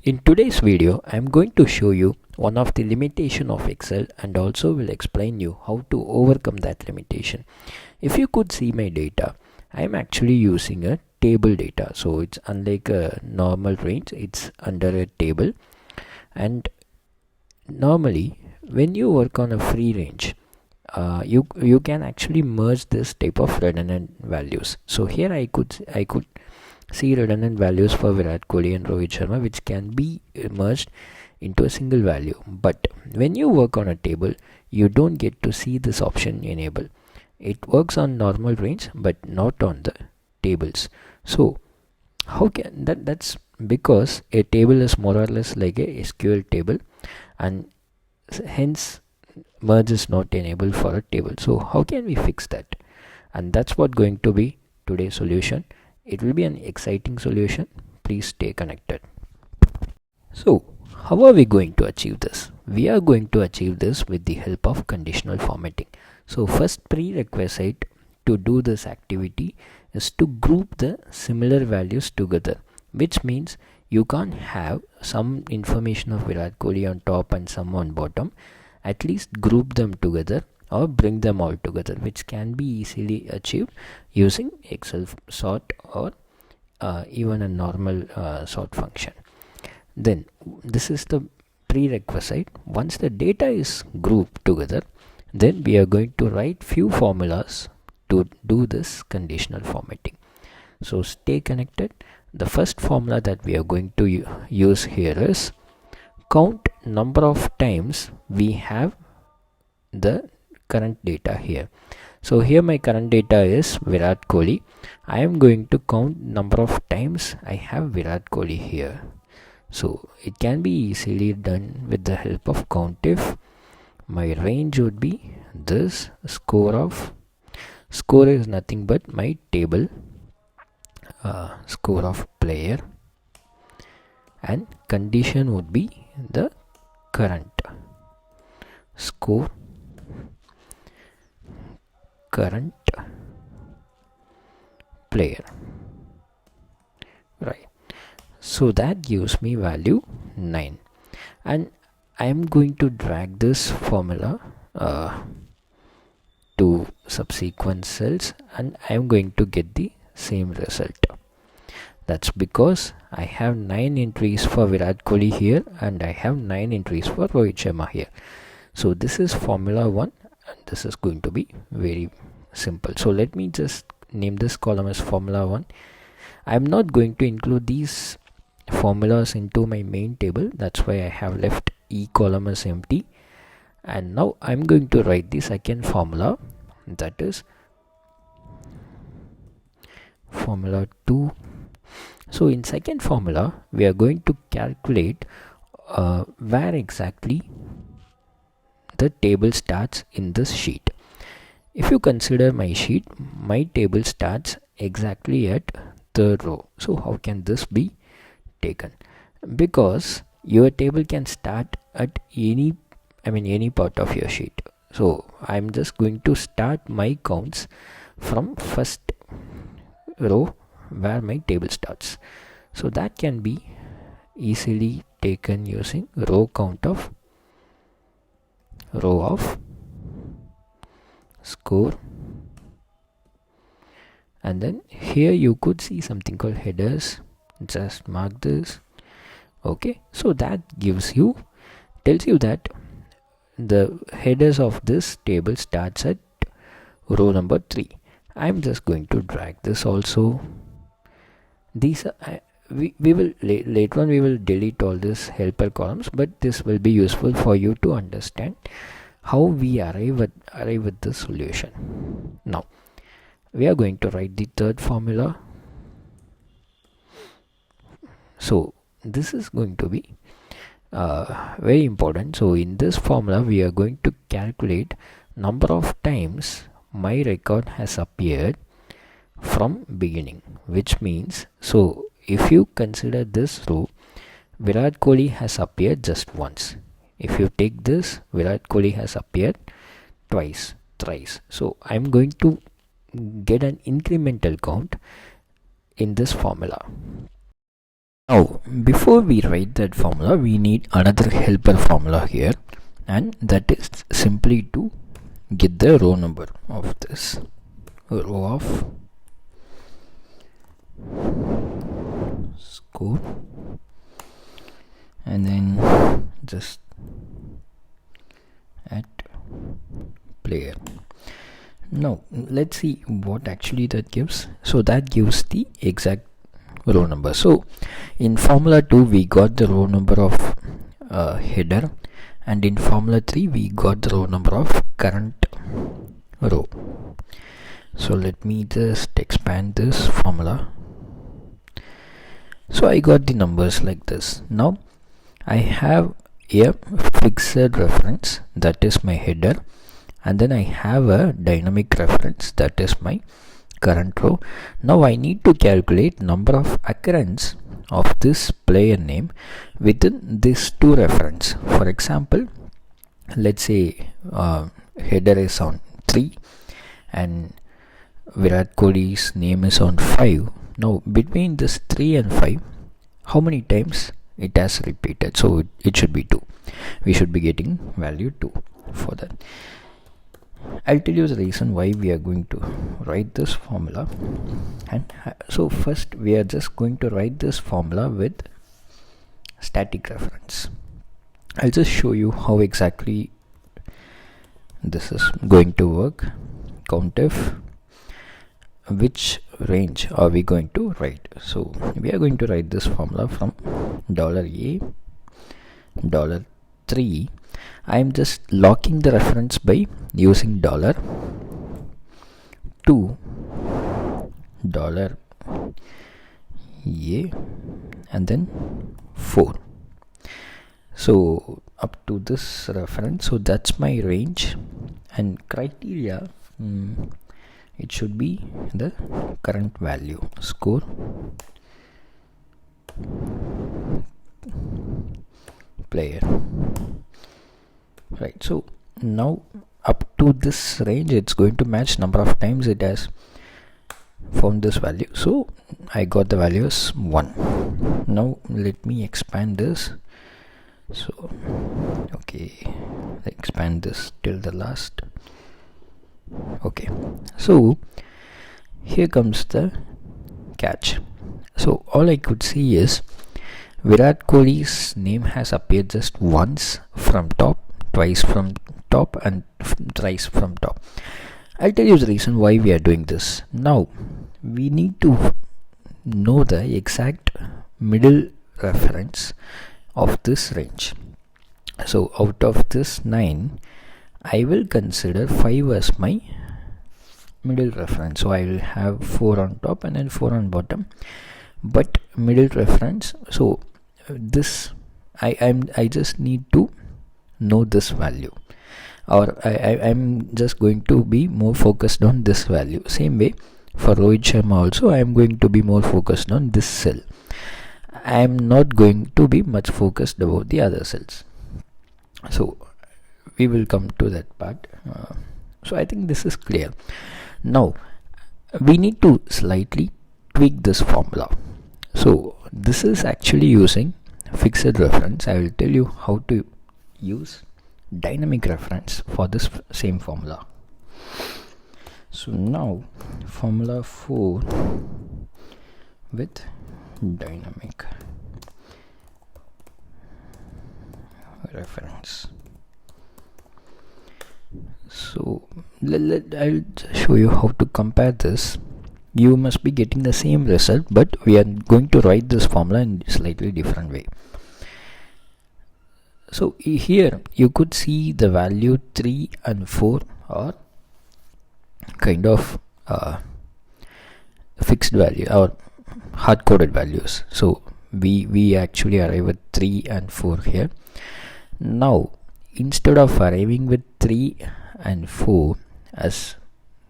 In today's video, I am going to show you one of the limitation of Excel and also will explain you how to overcome that limitation. If you could see my data, I am actually using a table data. So it's unlike a normal range, it's under a table. And normally when you work on a free range, you can actually merge this type of redundant values. So here I could see redundant values for Virat Kohli and Rohit Sharma, which can be merged into a single value. But when you work on a table, you don't get to see this option enable. It works on normal range but not on the tables. So how can that's because a table is more or less like a SQL table, and hence merge is not enabled for a table. So how can we fix that? And that's what going to be today's solution. It will be an exciting solution. Please stay connected. So how are we going to achieve this? We are going to achieve this with the help of conditional formatting. So first prerequisite to do this activity is to group the similar values together, which means you can't have some information of Virat Kohli on top and some on bottom. At least group them together or bring them all together, which can be easily achieved using Excel sort or even a normal sort function. Then this is the prerequisite. Once the data is grouped together, then we are going to write few formulas to do this conditional formatting. So stay connected. The first formula that we are going to use here is count number of times we have the current data here. So here my current data is Virat Kohli. I am going to count number of times I have Virat Kohli here. So it can be easily done with the help of COUNTIF. My range would be this score is nothing but my table score of player, and condition would be the current score, current player, right? So that gives me value 9, and I am going to drag this formula to subsequent cells, and I am going to get the same result. That's because I have 9 entries for Virat Kohli here and I have 9 entries for Rohit Sharma here. So this is formula 1 and this is going to be very simple. So let me just name this column as formula 1. I am not going to include these formulas into my main table. That's why I have left E column as empty. And now I'm going to write the second formula, that is formula 2. So in second formula we are going to calculate where exactly the table starts in this sheet. If you consider my sheet, my table starts exactly at third row. So how can this be taken? Because your table can start at any part of your sheet. So I'm just going to start my counts from first row where my table starts. So that can be easily taken using row of score, and then here you could see something called headers. Just mark this. Okay, so that tells you that the headers of this table starts at row number 3. I'm just going to drag this also. These we will later on we will delete all these helper columns, but this will be useful for you to understand how we arrive at the solution. Now we are going to write the third formula. So this is going to be very important. So in this formula we are going to calculate number of times my record has appeared from beginning, which means, so if you consider this row, Virat Kohli has appeared just once. If you take this, Virat Kohli has appeared twice, thrice. So I'm going to get an incremental count in this formula. Now, before we write that formula, we need another helper formula here, and that is simply to get the row number of this row of score, and then just at player. Now let's see what actually that gives. So that gives the exact row number. So in formula 2 we got the row number of header, and in formula 3 we got the row number of current row. So let me just expand this formula. So I got the numbers like this. Now I have a fixed reference, that is my header, and then I have a dynamic reference, that is my current row. Now I need to calculate number of occurrence of this player name within these two reference. For example, let's say header is on 3 and Virat Kohli's name is on 5. Now between this 3 and 5, how many times it has repeated? So it should be 2. We should be getting value 2 for that. I'll tell you the reason why we are going to write this formula. And so first we are just going to write this formula with static reference. I'll just show you how exactly this is going to work. COUNTIF, which range are we going to write? So we are going to write this formula from $A, $3. I am just locking the reference by using $2, $A, and then 4. So up to this reference, so that's my range, and criteria, it should be the current value score player, right? So now up to this range it's going to match number of times it has found this value. So I got the value as 1. Now let me expand this. So okay, expand this till the last. Okay, so here comes the catch. So all I could see is Virat Kohli's name has appeared just once from top, twice from top, and thrice from top. I'll tell you the reason why we are doing this. Now we need to know the exact middle reference of this range. So out of this 9, I will consider 5 as my middle reference. So I will have 4 on top and then 4 on bottom, but middle reference. So this I just need to know this value, or I'm just going to be more focused on this value. Same way for Rohit Sharma also, I am going to be more focused on this cell. I am not going to be much focused about the other cells. So we will come to that part. So I think this is clear. Now we need to slightly tweak this formula. So this is actually using fixed reference. I will tell you how to use dynamic reference for this same formula. So now formula 4 with dynamic reference. So I'll show you how to compare this. You must be getting the same result, but we are going to write this formula in a slightly different way. So here you could see the value 3 and 4 are kind of fixed value or hard-coded values. So we actually arrive at 3 and 4 here. Now instead of arriving with 3 and 4 as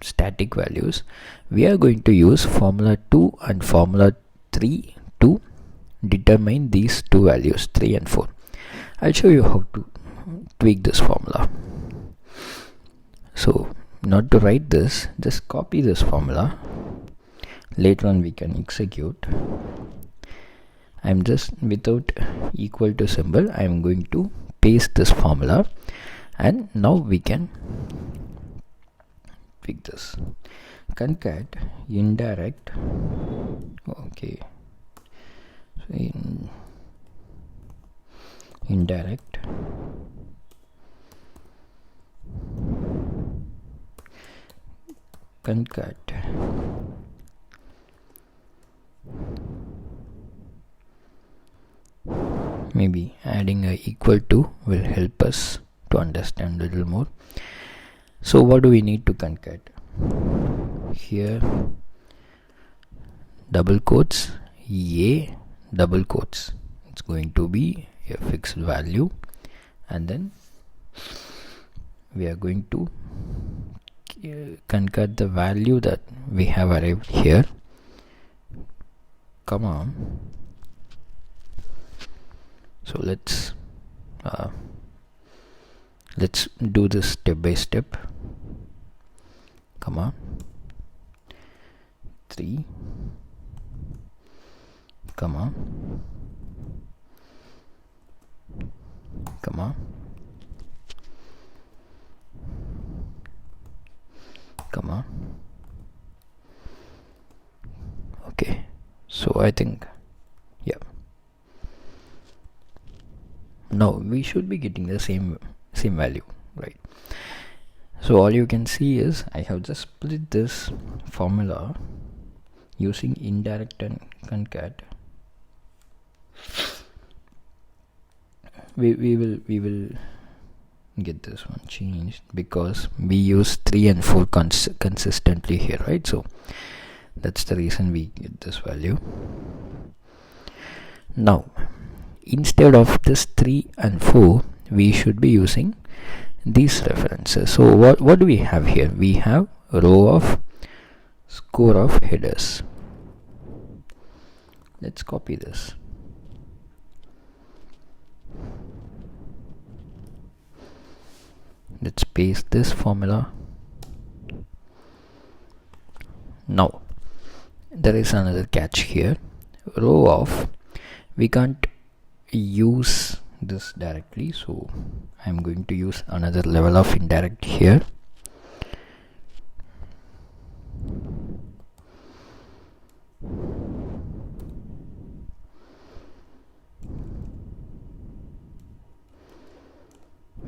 static values, we are going to use formula 2 and formula 3 to determine these two values, 3 and 4. I'll show you how to tweak this formula. So not to write this, just copy this formula. Later on we can execute, I'm just without equal to symbol, I'm going to paste this formula, and now we can pick this concat indirect. Okay, so indirect concat maybe adding a equal to will help us to understand a little more. So what do we need to concat? Here double quotes, a double quotes, it's going to be a fixed value, and then we are going to concat the value that we have arrived here, comma. So let's do this step by step, comma 3, comma comma comma. Okay, so I think, yeah, now we should be getting the same value, right? So all you can see is I have just split this formula using indirect and concat. We will get this one changed because we use 3 and 4 consistently here, right? So that's the reason we get this value. Now instead of this 3 and 4, we should be using these references. So what do we have here? We have row of score of headers. Let's copy this. Let's paste this formula. Now there is another catch here. Row of, we can't use this directly, so I'm going to use another level of indirect here.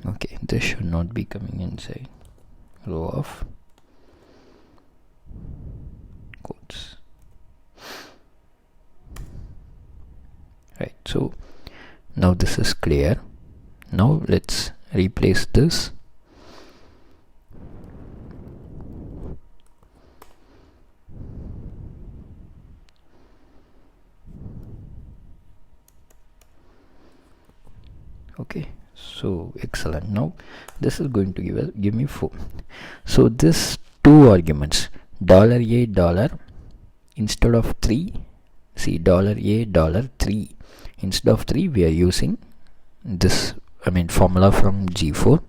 Okay, this should not be coming inside. Row of quotes. Right, so now this is clear. Now let's replace this. Okay, so excellent. Now this is going to give me 4. So this 2 arguments, $a instead of 3, see $a 3 instead of 3, we are using this formula from G4,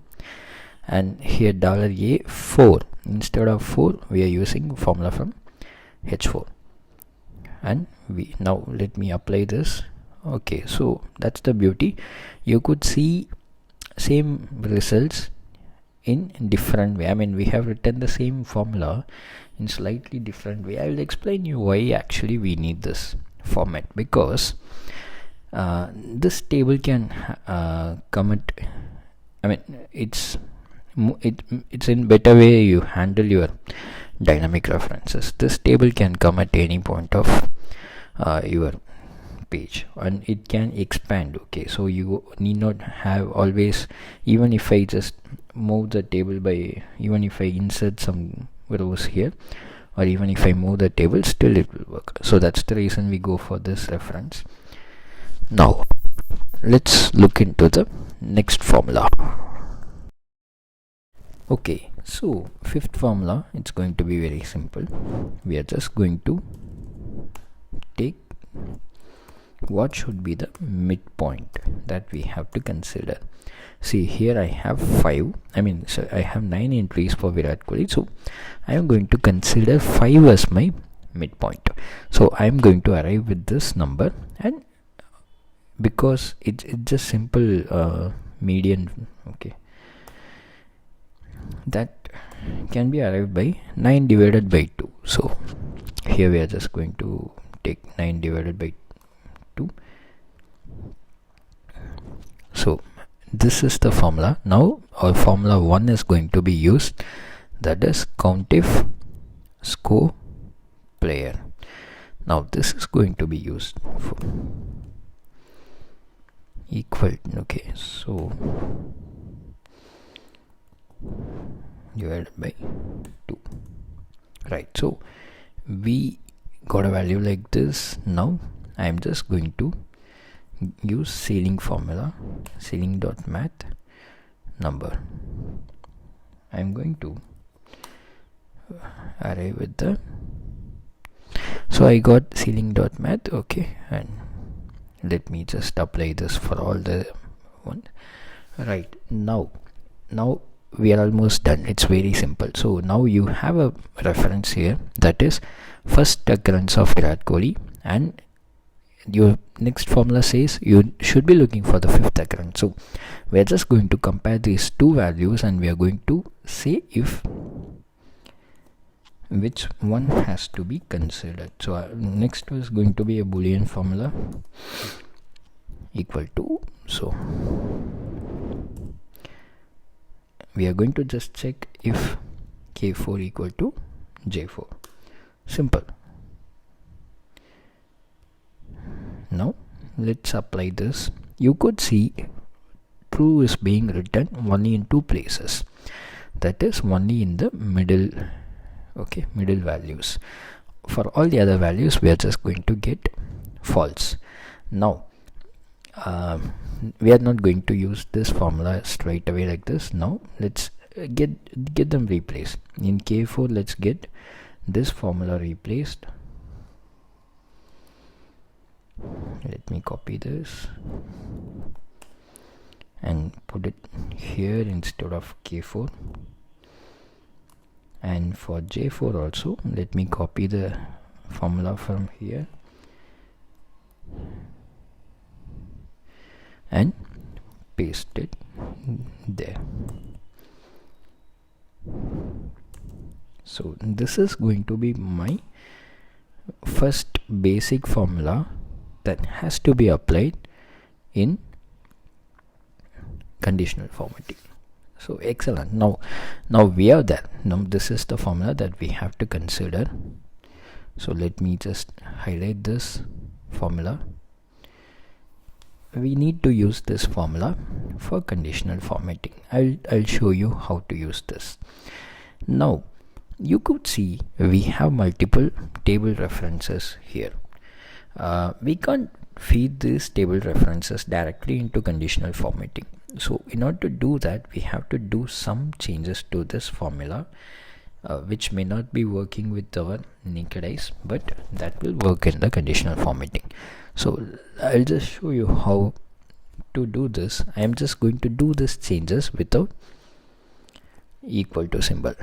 and here $a 4 instead of 4, we are using formula from H4. And we now let me apply this. Okay, so that's the beauty. You could see same results in different way. We have written the same formula in slightly different way. I will explain you why actually we need this format, because this table can commit, it's in better way you handle your dynamic references. This table can come at any point of your page, and it can expand. Okay, so you need not have always, even if I just move the table by, even if I insert some rows here, or even if I move the table, still it will work. So that's the reason we go for this reference. Now let's look into the next formula. Okay, so fifth formula, it's going to be very simple. We are just going to take what should be the midpoint that we have to consider. See, here I have 5, I have 9 entries for Virat Kohli, so I am going to consider 5 as my midpoint. So I am going to arrive with this number, and because it's just simple median, okay, that can be arrived by 9 divided by 2. So here we are just going to take 9 divided by 2. So this is the formula. Now our formula 1 is going to be used, that is COUNTIF score player. Now this is going to be used for equal, okay, so divided by 2, right? So we got a value like this. Now I am just going to use ceiling formula, ceiling.math number. I am going to arrive with the, so I got ceiling.math, okay, and let me just apply this for all the one. Right, now we are almost done. It's very simple. So now you have a reference here, that is first occurrence of Virat Kohli, and your next formula says you should be looking for the fifth occurrence. So we are just going to compare these two values and we are going to say if which one has to be considered. So next was going to be a Boolean formula equal to, so we are going to just check if K4 equal to J4. Simple. Now let's apply this. You could see true is being written only in two places, that is only in the middle, okay, middle values. For all the other values we are just going to get false. Now we are not going to use this formula straight away like this. Now let's get them replaced. In K4 let's get this formula replaced. Let me copy this and put it here instead of K4, and for J4 also let me copy the formula from here and paste it there. So this is going to be my first basic formula that has to be applied in conditional formatting. So excellent. Now we are there. Now this is the formula that we have to consider. So let me just highlight this formula. We need to use this formula for conditional formatting. I'll show you how to use this. Now you could see we have multiple table references here. We can't feed these table references directly into conditional formatting. So in order to do that, we have to do some changes to this formula, which may not be working with our naked eyes, but that will work in the conditional formatting. So I'll just show you how to do this. I am just going to do these changes without equal to symbol.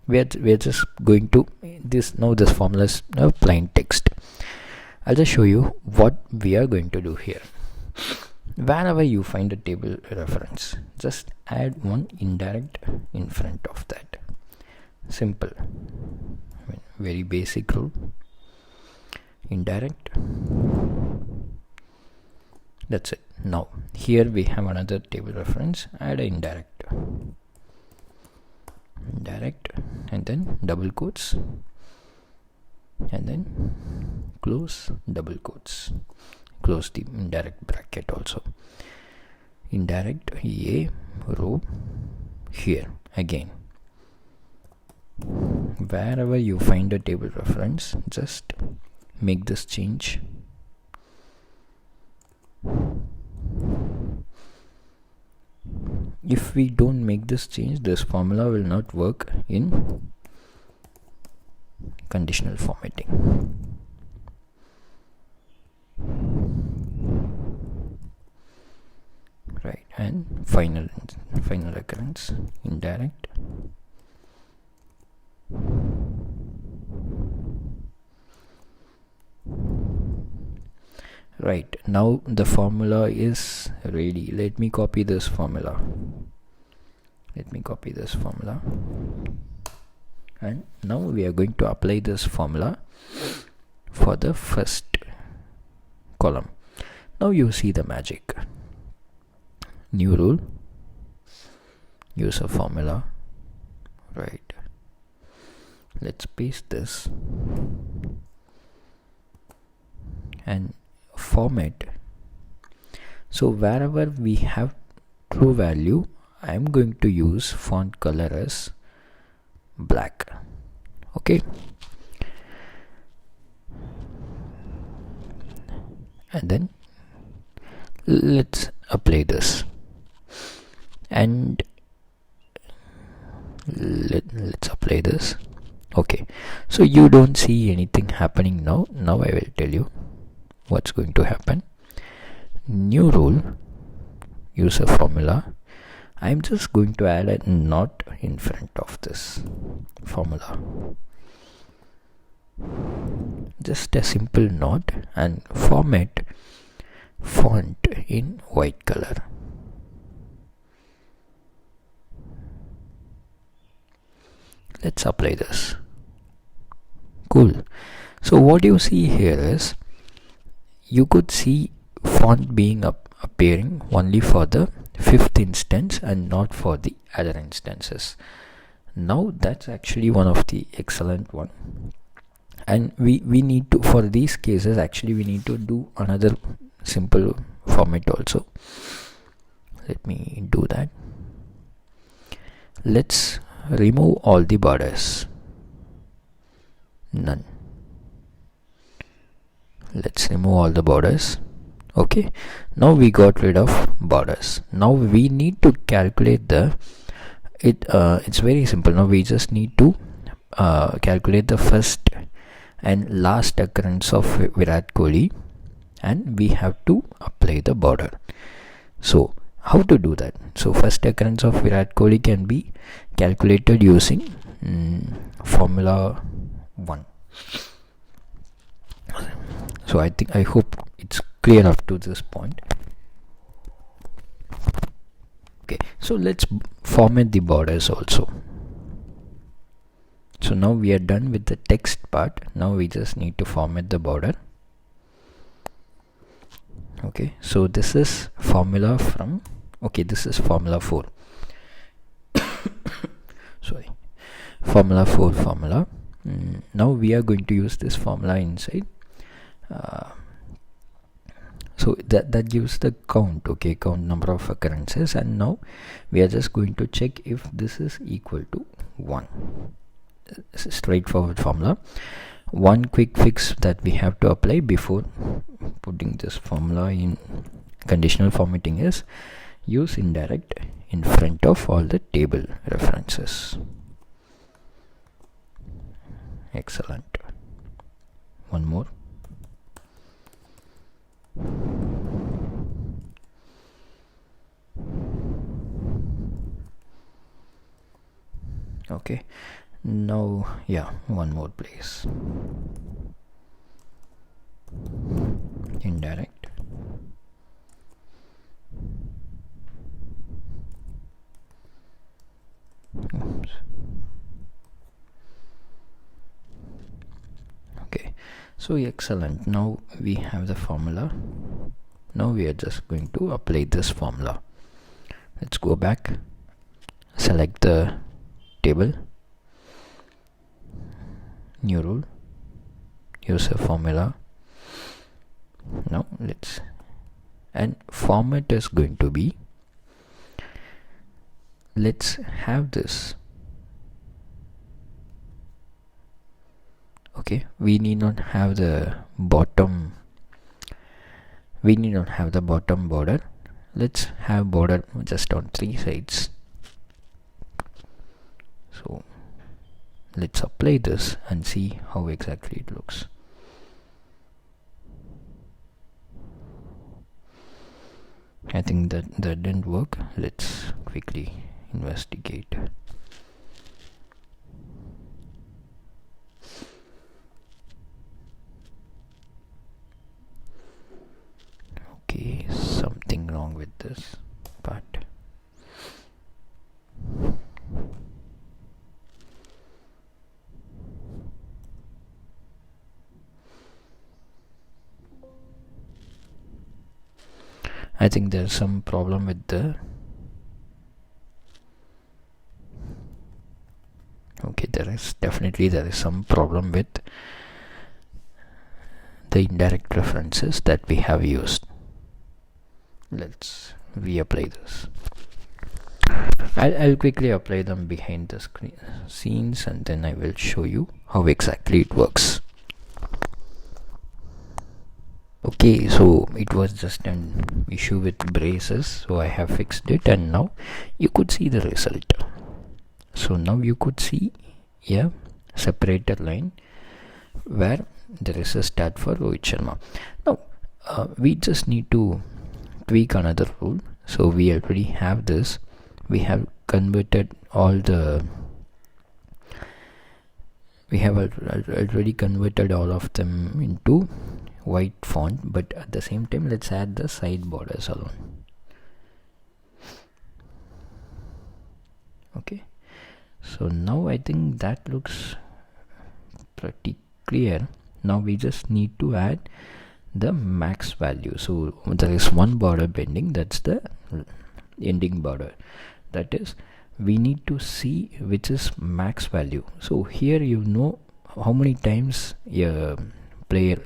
We're just going to this formula is plain text. I'll just show you what we are going to do here. Whenever you find a table reference, just add one indirect in front of that. Simple. Very basic rule. Indirect. That's it. Now here we have another table reference. Add an indirect, and then double quotes, and then close double quotes, close the indirect bracket also. Indirect A row here again. Wherever you find a table reference, just make this change. If we don't make this change, this formula will not work in conditional formatting. Right, and final occurrence, indirect. Right, now the formula is ready. Let me copy this formula. And now we are going to apply this formula for the first column. Now you see the magic. New rule, use a formula. Right, let's paste this and format. So wherever we have true value, I am going to use font color as black. Okay, and then let's apply this, and let's apply this. Okay, so you don't see anything happening now. Now I will tell you what's going to happen. New rule, use a formula. I'm just going to add a not in front of this formula, just a simple not, and format font in white color. Let's apply this. Cool. So what you see here is, you could see font being appearing only for the fifth instance and not for the other instances. Now that's actually one of the excellent one, and we need to, for these cases actually we need to do another simple format also. Let me do that. Let's remove all the borders. None. Let's remove all the borders. Okay, now we got rid of borders. Now we need to calculate the it's very simple. Now we just need to calculate the first and last occurrence of Virat Kohli, and we have to apply the border. So how to do that? So first occurrence of Virat Kohli can be calculated using formula 1. So I hope it's clear up to this point. Okay, so let's format the borders also. So now we are done with the text part. Now we just need to format the border. Okay, so this is formula from, okay, this is formula 4. Sorry, formula 4 formula. Now we are going to use this formula inside. So that gives the count, okay, count number of occurrences, and now we are just going to check if this is equal to 1. Straightforward formula. One quick fix that we have to apply before putting this formula in conditional formatting is use indirect in front of all the table references. Excellent. One more. Okay, now yeah, one more place. Indirect. Oops. Okay, so excellent. Now we have the formula. Now we are just going to apply this formula. Let's go back, select the table, new rule, use a formula. Now let's, and format is going to be, let's have this. Okay, we need not have the bottom, border. Let's have border just on 3 sides. So let's apply this and see how exactly it looks. I think that didn't work. Let's quickly investigate. Okay, something wrong with this part. I think there's some problem with the there is some problem with the indirect references that we have used. Let's reapply this. I'll quickly apply them behind the scenes, and then I will show you how exactly it works. Okay, so it was just an issue with braces, so I have fixed it, and now you could see the result. So now you could see a separated line where there is a stat for Rohit Sharma. Now we just need to tweak another rule. So we already have this. We have converted already converted all of them into white font, but at the same time let's add the side borders alone. Okay, so now I think that looks pretty clear. Now we just need to add the max value. So there is one border pending, that's the ending border. That is, we need to see which is max value. So here you know how many times a player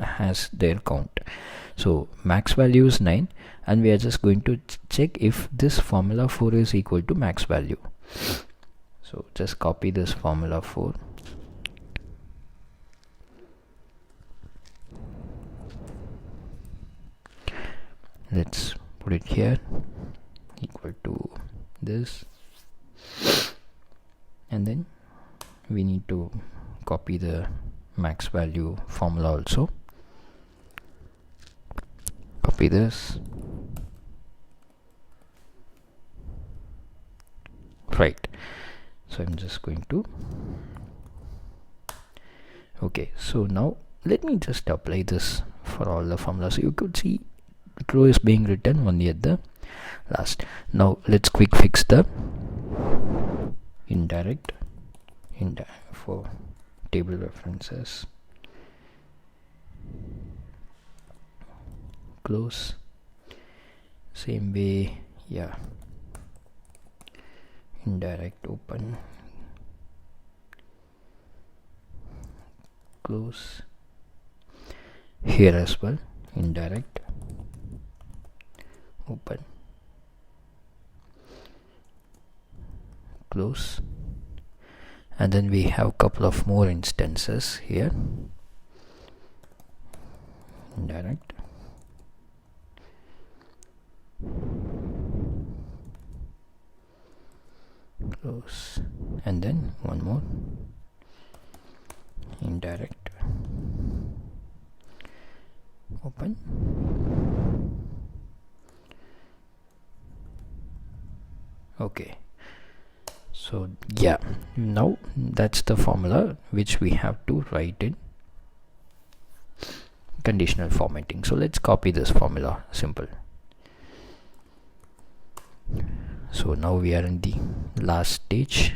has their count. So max value is 9, and we are just going to check if this formula 4 is equal to max value. So just copy this formula 4. Let's put it here, equal to this, and then we need to copy the max value formula also. Copy this. Right, so I'm just going to so now let me just apply this for all the formulas. So you could see row is being written only at the last. Now let's quick fix the indirect for table references. Close, same way, indirect, open, close, here as well, indirect, open, close, and then we have a couple of more instances here. Indirect, close, and then one more, indirect, open, okay. So now that's the formula which we have to write in conditional formatting. So let's copy this formula, simple. So now we are in the last stage,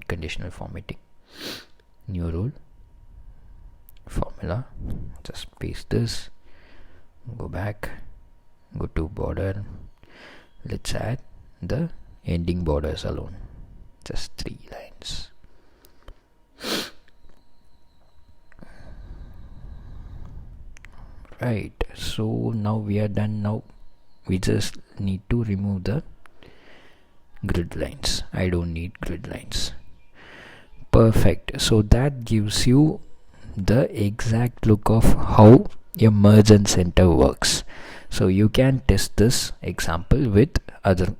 conditional formatting, new rule, formula, just paste this, go back, go to border, let's add the ending borders alone, just 3 lines. Right, so now we are done. Now we just need to remove the grid lines. I don't need grid lines. Perfect. So that gives you the exact look of how your merge and center works. So you can test this example with other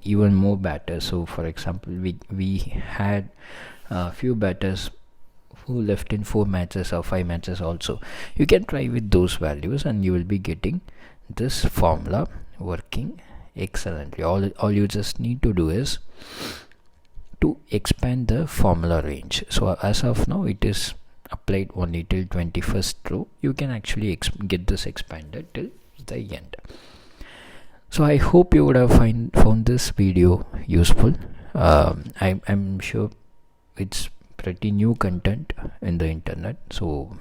even more batters. So for example, we had a few batters who left in 4 matches or 5 matches also. You can try with those values and you will be getting this formula working excellently. All you just need to do is to expand the formula range. So as of now it is up applied only till 21st row, you can actually get this expanded till the end. So I hope you would have found this video useful. I'm sure it's pretty new content in the internet, so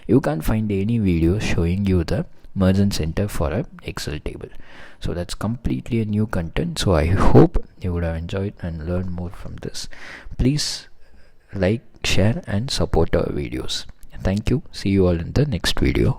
you can't find any video showing you the merge and center for a Excel table. So that's completely a new content. So I hope you would have enjoyed and learned more from this. Please like, share and support our videos. Thank you. See you all in the next video.